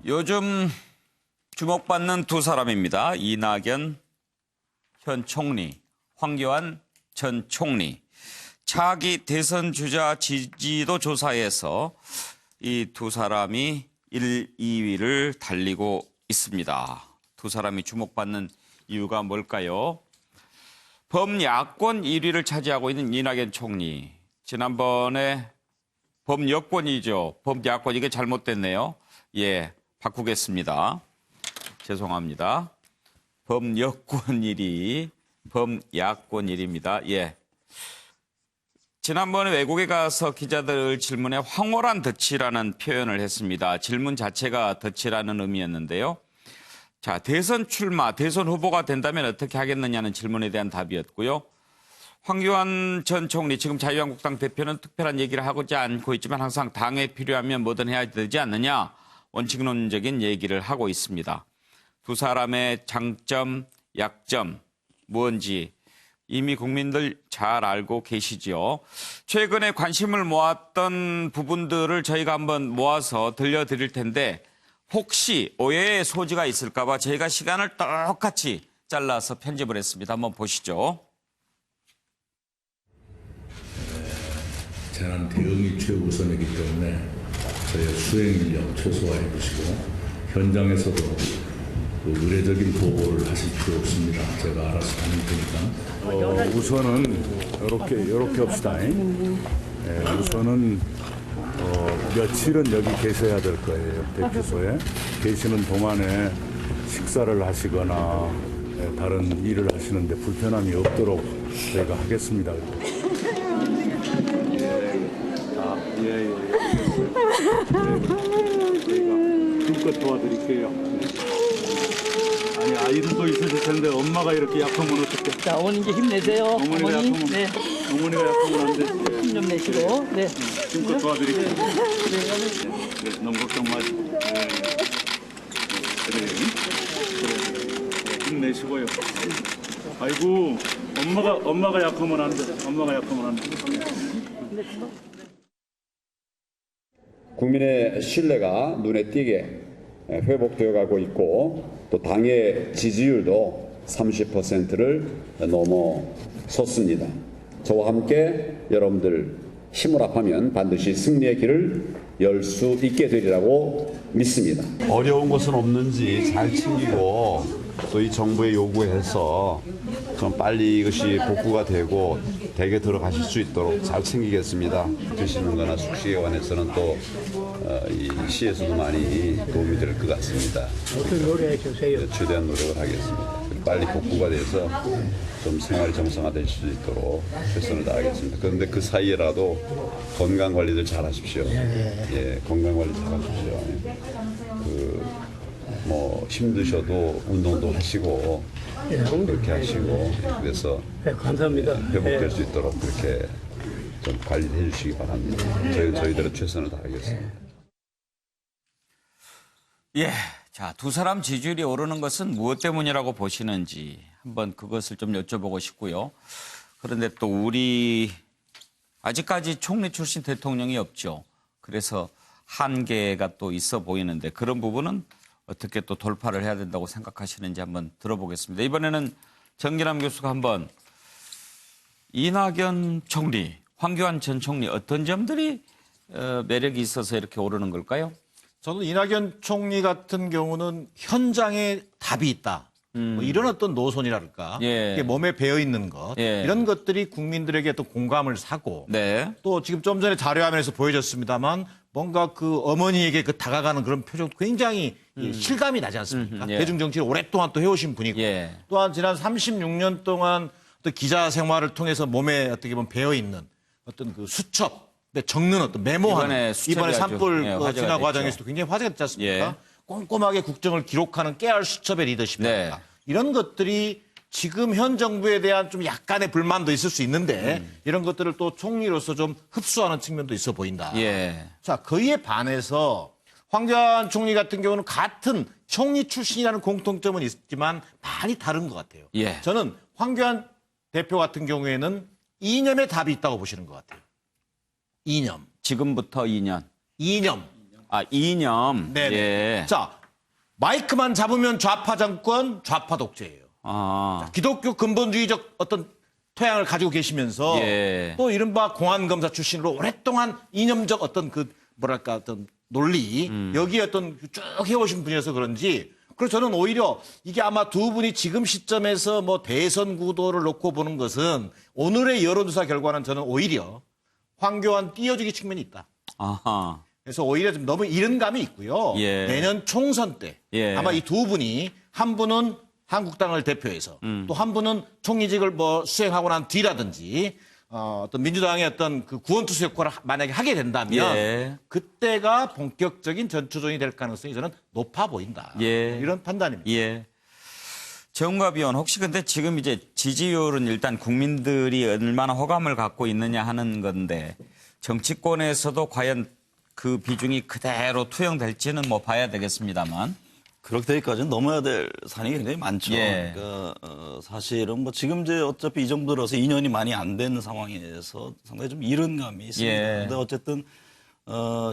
요즘 주목받는 두 사람입니다. 이낙연 현 총리, 황교안 전 총리. 차기 대선 주자 지지도 조사에서 이 두 사람이 1, 2위를 달리고 있습니다. 두 사람이 주목받는 이유가 뭘까요? 범야권 1위를 차지하고 있는 이낙연 총리. 지난번에 범여권이죠. 범야권 이게 잘못됐네요. 예, 바꾸겠습니다. 죄송합니다. 범여권 1위, 범야권 1위입니다. 예. 지난번에 외국에 가서 기자들 질문에 황홀한 덫이라는 표현을 했습니다. 질문 자체가 덫이라는 의미였는데요. 자, 대선 출마, 대선 후보가 된다면 어떻게 하겠느냐는 질문에 대한 답이었고요. 황교안 전 총리, 지금 자유한국당 대표는 특별한 얘기를 하고자 않고 있지만 항상 당에 필요하면 뭐든 해야 되지 않느냐, 원칙론적인 얘기를 하고 있습니다. 두 사람의 장점, 약점, 뭔지 이미 국민들 잘 알고 계시죠. 최근에 관심을 모았던 부분들을 저희가 한번 모아서 들려드릴 텐데 혹시 오해의 소지가 있을까 봐 저희가 시간을 똑같이 잘라서 편집을 했습니다. 한번 보시죠. 재난 대응이 최우선이기 때문에 저희의 수행 인력 최소화해 주시고 현장에서도 그 의례적인 보고를 하실 필요 없습니다. 제가 알아서 하는 테니까. 우선은 이렇게 합시다. 우선은 며칠은 여기 계셔야 될 거예요. 대피소에 계시는 동안에 식사를 하시거나 다른 일을 하시는데 불편함이 없도록 저희가 하겠습니다. 힘껏 도와드릴게요. 아니 아이들도 있으실 텐데 엄마가 이렇게 약하면 어떡해? 자, 어머니 힘내세요. 어머니가 어머니. 약하면 네. 어머니가 약하면 안 돼. 힘 좀 내시고. 네. 힘껏 도와드릴게요. 네, 너무 걱정 마시고. 네. 그래. 힘내시고요. 아이고 엄마가 약하면 안 돼. 엄마가 약하면 안 돼. 국민의 신뢰가 눈에 띄게 회복되어 가고 있고 또 당의 지지율도 30%를 넘어섰습니다. 저와 함께 여러분들 힘을 합하면 반드시 승리의 길을 열 수 있게 되리라고 믿습니다. 어려운 것은 없는지 잘 챙기고 또 이 정부에 요구해서 좀 빨리 이것이 복구가 되고 댁에 들어가실 수 있도록 잘 챙기겠습니다. 드시는 거나 숙식에 관해서는 또 이 시에서도 많이 도움이 될 것 같습니다. 노래해 주세요. 최대한 노력을 하겠습니다. 빨리 복구가 돼서 좀 생활이 정상화될 수 있도록 최선을 다하겠습니다. 그런데 그 사이에라도 건강 관리들 잘 하십시오. 예, 건강 관리 잘 하십시오. 힘드셔도 운동도 하시고 그렇게 하시고 그래서 감사합니다. 회복될 수 있도록 그렇게 좀 관리해 주시기 바랍니다. 저희들은 최선을 다하겠습니다. 예. 자, 두 사람 지지율이 오르는 것은 무엇 때문이라고 보시는지 한번 그것을 좀 여쭤보고 싶고요. 그런데 또 우리 아직까지 총리 출신 대통령이 없죠. 그래서 한계가 또 있어 보이는데 그런 부분은 어떻게 또 돌파를 해야 된다고 생각하시는지 한번 들어보겠습니다. 이번에는 정기남 교수가 한번 이낙연 총리, 황교안 전 총리 어떤 점들이 매력이 있어서 이렇게 오르는 걸까요? 저는 이낙연 총리 같은 경우는 현장에 답이 있다. 뭐 이런 어떤 노선이랄까. 예. 이게 몸에 배어 있는 것. 예. 이런 것들이 국민들에게 또 공감을 사고. 네. 또 지금 좀 전에 자료화면에서 보여줬습니다만 뭔가 그 어머니에게 그 다가가는 그런 표정도 굉장히 실감이 나지 않습니까? 예. 대중정치를 오랫동안 또 해오신 분이고. 예. 또한 지난 36년 동안 또 기자 생활을 통해서 몸에 어떻게 보면 배어 있는 어떤 그 수첩, 적는 어떤 메모하는 이번에 산불 화제가 진화 됐죠. 과정에서도 굉장히 화제가 됐지 않습니까? 예. 꼼꼼하게 국정을 기록하는 깨알 수첩의 리더십. 네. 이런 것들이 지금 현 정부에 대한 좀 약간의 불만도 있을 수 있는데 이런 것들을 또 총리로서 좀 흡수하는 측면도 있어 보인다. 예. 자, 그에 반해서 황교안 총리 같은 경우는 같은 총리 출신이라는 공통점은 있지만 많이 다른 것 같아요. 예. 저는 황교안 대표 같은 경우에는 이념의 답이 있다고 보시는 것 같아요. 이념. 지금부터 2년. 이념. 아, 이념. 네. 예. 자, 마이크만 잡으면 좌파 정권, 좌파 독재예요. 아, 기독교 근본주의적 어떤 토양을 가지고 계시면서 예. 또 이른바 공안검사 출신으로 오랫동안 이념적 어떤 그 뭐랄까 어떤 논리 여기에 어떤 쭉 해오신 분이어서 그런지 그래서 저는 오히려 이게 아마 두 분이 지금 시점에서 뭐 대선 구도를 놓고 보는 것은 오늘의 여론조사 결과는 저는 오히려 황교안 띄워주기 측면이 있다. 아하. 그래서 오히려 좀 너무 이른 감이 있고요. 예. 내년 총선 때 예. 아마 이 두 분이 한 분은 한국당을 대표해서 또 한 분은 총리직을 뭐 수행하고 난 뒤라든지 어떤 민주당의 어떤 그 구원투수 역할을 만약에 하게 된다면 예. 그때가 본격적인 전초전이 될 가능성이 저는 높아 보인다. 예. 이런 판단입니다. 예. 정갑 의원, 혹시 근데 지금 이제 지지율은 일단 국민들이 얼마나 호감을 갖고 있느냐 하는 건데 정치권에서도 과연 그 비중이 그대로 투영될지는 뭐 봐야 되겠습니다만. 그렇게 되기까지는 넘어야 될 산이 굉장히 많죠. 예. 그러니까 사실은 뭐 지금 이제 어차피 이 정도 들어서 2년이 많이 안 된 상황에서 상당히 좀 이른 감이 있습니다. 예. 근데 어쨌든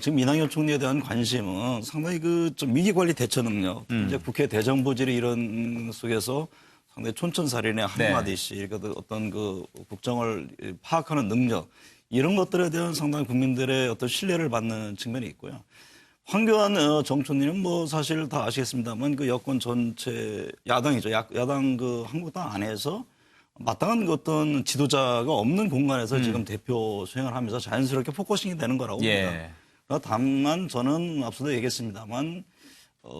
지금 이낙연 총리에 대한 관심은 상당히 그 좀 위기 관리 대처 능력, 이제 국회 대정부질의 이런 속에서 상당히 촌철살인의 네. 한마디씩 어떤 그 국정을 파악하는 능력 이런 것들에 대한 상당히 국민들의 어떤 신뢰를 받는 측면이 있고요. 황교안 정 총리는 뭐 사실 다 아시겠습니다만 그 여권 전체 야당이죠. 야당 그 한국당 안에서 마땅한 그 어떤 지도자가 없는 공간에서 지금 대표 수행을 하면서 자연스럽게 포커싱이 되는 거라고 봅니다. 예. 그러나 다만 저는 앞서도 얘기했습니다만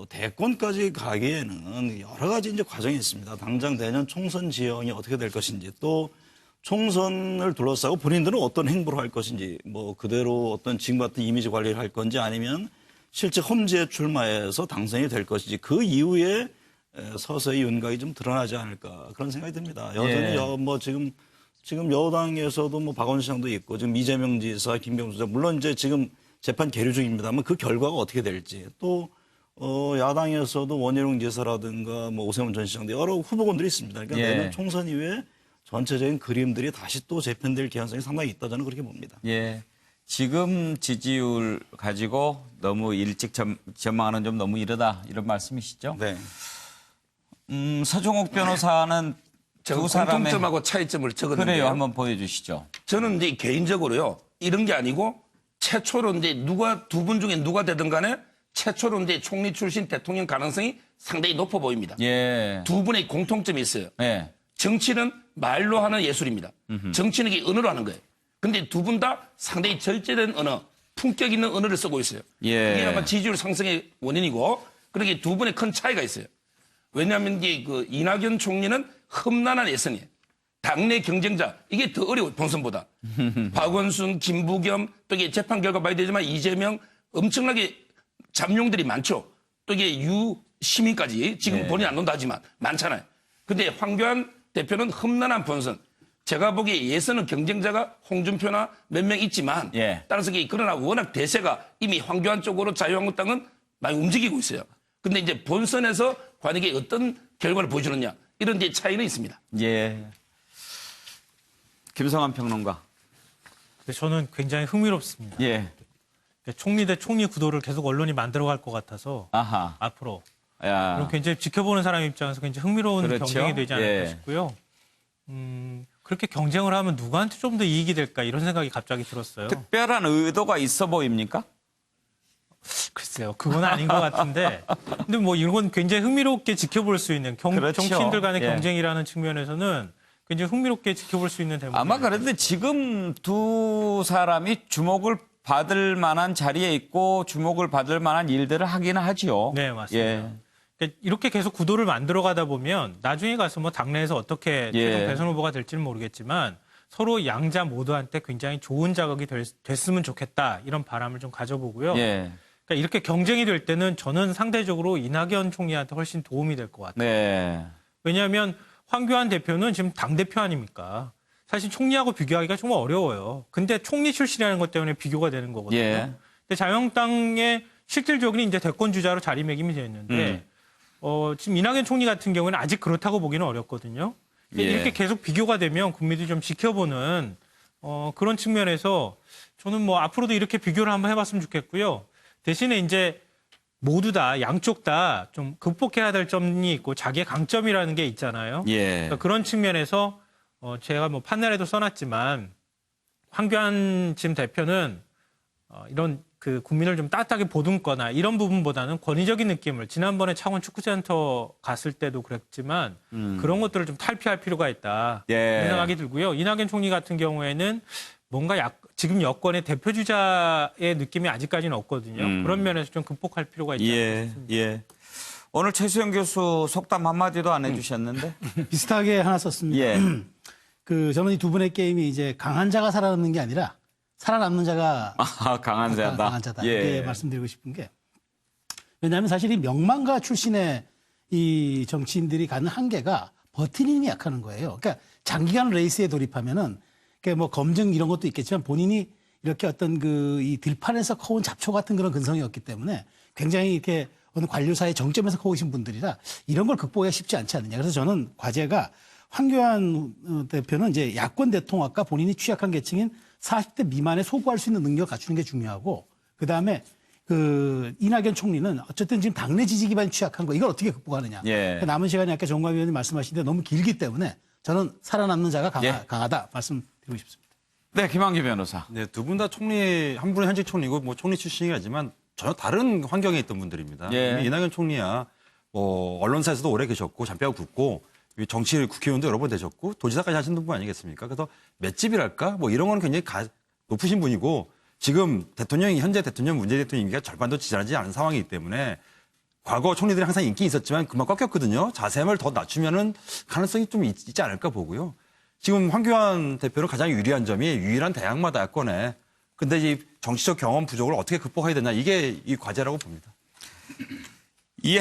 대권까지 가기에는 여러 가지 이제 과정이 있습니다. 당장 내년 총선 지형이 어떻게 될 것인지 또 총선을 둘러싸고 본인들은 어떤 행보를 할 것인지 뭐 그대로 어떤 지금 같은 이미지 관리를 할 건지 아니면 실제 험지에 출마해서 당선이 될 것인지 그 이후에 서서히 윤곽이 좀 드러나지 않을까 그런 생각이 듭니다. 여전히 예. 뭐 지금 여당에서도 뭐 박원순 시장도 있고 지금 이재명 지사, 김경수 지사 물론 이제 지금 재판 계류 중입니다만 그 결과가 어떻게 될지 또 야당에서도 원희룡 지사라든가 뭐 오세훈 전 시장도 여러 후보군들이 있습니다. 그러니까 예. 내년 총선 이후에 전체적인 그림들이 다시 또 재편될 개연성이 상당히 있다 저는 그렇게 봅니다. 예. 지금 지지율 가지고 너무 일찍 전망하는 좀 너무 이르다 이런 말씀이시죠? 네. 서종옥 변호사는 제가 두 사람의 공통점하고 차이점을 적었는데요. 그래요. 한번 보여주시죠. 저는 이제 개인적으로요. 이런 게 아니고 최초로 이제 두 분 중에 누가 되든 간에 최초로 이제 총리 출신 대통령 가능성이 상당히 높아 보입니다. 예. 두 분의 공통점이 있어요. 예. 정치는 말로 하는 예술입니다. 정치는 이게 언어로 하는 거예요. 근데 두 분 다 상당히 절제된 언어, 품격 있는 언어를 쓰고 있어요. 예. 이게 아마 지지율 상승의 원인이고, 그렇게 두 분의 큰 차이가 있어요. 왜냐하면 이제 그 이낙연 총리는 험난한 예선이에요. 당내 경쟁자, 이게 더 어려워요, 본선보다. 박원순, 김부겸, 또 이게 재판 결과 봐야 되지만 이재명 엄청나게 잠룡들이 많죠. 또 이게 유시민까지 지금 네. 본인 안 논다 하지만 많잖아요. 근데 황교안 대표는 험난한 본선. 제가 보기에 예선은 경쟁자가 홍준표나 몇 명 있지만 예. 따라서 그러나 워낙 대세가 이미 황교안 쪽으로 자유한국당은 많이 움직이고 있어요. 근데 이제 본선에서 과연 이게 어떤 결과를 보여주느냐 이런 이제 차이는 있습니다. 예. 김성환 평론가. 저는 굉장히 흥미롭습니다. 예. 총리 대 총리 구도를 계속 언론이 만들어갈 것 같아서 아하. 앞으로 야. 그럼 굉장히 지켜보는 사람 입장에서 굉장히 흥미로운 그렇죠. 경쟁이 되지 않을까 예. 싶고요. 그렇게 경쟁을 하면 누구한테 좀 더 이익이 될까 이런 생각이 갑자기 들었어요. 특별한 의도가 있어 보입니까? 글쎄요, 그건 아닌 것 같은데. 근데 뭐 이건 굉장히 흥미롭게 지켜볼 수 있는 그렇죠. 정치인들 간의 예. 경쟁이라는 측면에서는 굉장히 흥미롭게 지켜볼 수 있는 대목. 아마 그런데 지금 두 사람이 주목을 받을 만한 자리에 있고 주목을 받을 만한 일들을 하기는 하지요. 네, 맞습니다. 예. 그러니까 이렇게 계속 구도를 만들어 가다 보면 나중에 가서 뭐 당내에서 어떻게 예. 최종 대선 후보가 될지는 모르겠지만 서로 양자 모두한테 굉장히 좋은 자극이 됐으면 좋겠다 이런 바람을 좀 가져보고요. 예. 그러니까 이렇게 경쟁이 될 때는 저는 상대적으로 이낙연 총리한테 훨씬 도움이 될 것 같아요. 네. 왜냐하면 황교안 대표는 지금 당대표 아닙니까? 사실 총리하고 비교하기가 정말 어려워요. 근데 총리 출신이라는 것 때문에 비교가 되는 거거든요. 예. 근데 자유한국당의 실질적인 이제 대권 주자로 자리매김이 되었는데 지금 이낙연 총리 같은 경우는 아직 그렇다고 보기는 어렵거든요. 예. 이렇게 계속 비교가 되면 국민들이 좀 지켜보는 그런 측면에서 저는 뭐 앞으로도 이렇게 비교를 한번 해봤으면 좋겠고요. 대신에 이제 모두 다 양쪽 다 좀 극복해야 될 점이 있고 자기의 강점이라는 게 있잖아요. 예. 그러니까 그런 측면에서 제가 뭐 판넬에도 써놨지만 황교안 지금 대표는 이런 그 국민을 좀 따뜻하게 보듬거나 이런 부분보다는 권위적인 느낌을 지난번에 창원 축구센터 갔을 때도 그랬지만 그런 것들을 좀 탈피할 필요가 있다 예. 이런 생각이 들고요. 이낙연 총리 같은 경우에는 뭔가 지금 여권의 대표 주자의 느낌이 아직까지는 없거든요. 그런 면에서 좀 극복할 필요가 있다. 예. 예. 오늘 최수영 교수 속담 한마디도 안 해주셨는데. 비슷하게 하나 썼습니다. 예. 저는 이 두 분의 게임이 이제 강한 자가 살아남는 게 아니라 살아남는 자가 강한 자다. 강한 자다. 예. 이렇게 말씀드리고 싶은 게 왜냐하면 사실 이 명망가 출신의 이 정치인들이 갖는 한계가 버티는 힘이 약하는 거예요. 그러니까 장기간 레이스에 돌입하면은 그러니까 뭐 검증 이런 것도 있겠지만 본인이 이렇게 어떤 이 들판에서 커온 잡초 같은 그런 근성이었기 때문에 굉장히 이렇게 어느 관료사의 정점에서 커오신 분들이라 이런 걸 극복하기가 쉽지 않지 않느냐. 그래서 저는 과제가 황교안 대표는 이제 야권 대통합과 본인이 취약한 계층인 40대 미만에 소구할 수 있는 능력을 갖추는 게 중요하고 그다음에 이낙연 총리는 어쨌든 지금 당내 지지 기반이 취약한 거 이걸 어떻게 극복하느냐. 예. 남은 시간에 아까 정광 의원님 말씀하신 데 너무 길기 때문에 저는 살아남는 자가 예. 강하다 말씀드리고 싶습니다. 네, 김한규 변호사. 네, 두 분 다 총리, 한 분은 현직 총리고 뭐 총리 출신이라지만 전혀 다른 환경에 있던 분들입니다. 예. 이낙연 총리야 뭐 언론사에서도 오래 계셨고 잔뼈가 굵고 정치 국회의원도 여러 번 되셨고 도지사까지 하신 분 아니겠습니까? 그래서 맷집이랄까 뭐 이런 거는 굉장히 높으신 분이고 지금 현재 대통령 문재인 대통령 임기가 절반도 지나지 않은 상황이기 때문에 과거 총리들이 항상 인기 있었지만 그만 꺾였거든요. 자sem을 더 낮추면은 가능성이 좀 있지 않을까 보고요. 지금 황교안 대표는 가장 유리한 점이 유일한 대항마다 야권에. 근데 이 정치적 경험 부족을 어떻게 극복해야 되나 이게 이 과제라고 봅니다. 예,